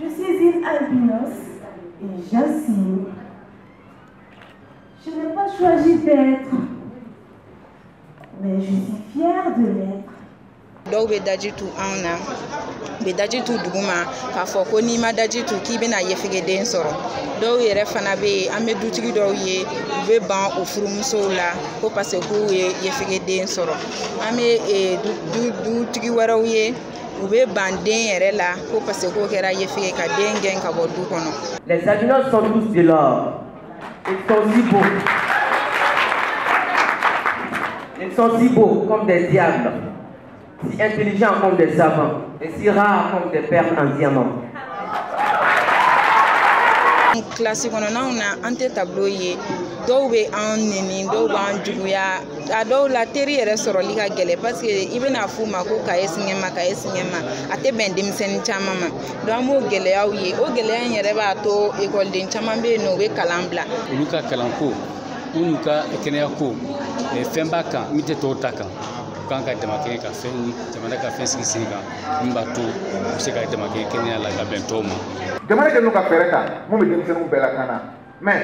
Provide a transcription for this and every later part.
Je suis une albinos et j'assume. Je n'ai pas choisi d'être, mais je suis fière de l'être. Dɔw bɛ daji tu anw na u bɛ daji tu dugu ma k'a fɔ ko n'i ma daji tu k'i bɛna yefegeden sɔrɔ dɔw yɛrɛ fana bɛ yen an bɛ dutigi dɔw ye u bɛ ban u furumusow la ko parce que k'u ye yefegeden sɔrɔ an bɛ dutigi wɛrɛw ye u bɛ ban den yɛrɛ la ko parce que k'o kɛra yefege ka den gɛn ka bɔ du kɔnɔ. Les albinos sont tous de l'or. Ils sont si beaux. Ils sont si beaux comme des diables, si intelligents comme des savants et si rares comme des perles en diamant. Classe kɔnɔnaw na an tɛ tableau ye dɔw bɛ an neni dɔw b'an juguya a dɔw la teri yɛrɛ sɔrɔli ka gɛlɛ parce que i bɛna f'u ma ko kaye singɛma a tɛ bɛn denmisɛnnin caman ma donc an b'o gɛlɛyaw ye o gɛlɛya in yɛrɛ b'a to ekɔliden caman bɛ yen nɔ u bɛ kalan bila. Olu ka kalanko u n'u ka kɛnɛyako fɛn b'a kan min tɛ tɔw ta kan u kan ka dama kɛ ka fɛn jamana ka fɛn sigi sen kan min b'a to u bɛ se ka dama kɛ kɛnɛya la ka bɛn tɔw ma. Jamana kɛ n'u ka fɛɛrɛ ta mun bɛ denmisɛnninw bɛɛ lakana mais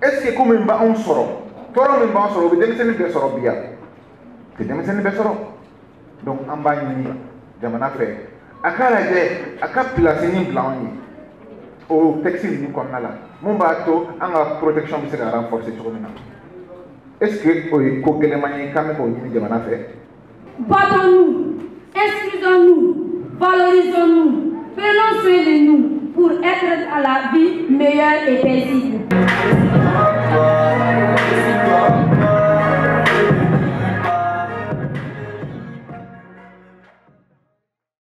est-ce que ko min b'anw sɔrɔ tɔɔrɔ min b'anw sɔrɔ o bɛ denmisɛnnin bɛɛ sɔrɔ bi yan tɛ denmisɛnnin bɛɛ sɔrɔ donc an b'a ɲini jamana fɛ a k'a lajɛ a ka pilasini bila anw ye o texte ninnu kɔnɔna la mun b'a to an ka protection bɛ se ka renforcer cogo min na est-ce que o ye ko gɛlɛman ye k'an bɛ k'o ɲini jamana fɛ. Battons-nous, instruisons-nous, valorisons-nous, prenons soin de nous pour être à la vie meilleure et paisible.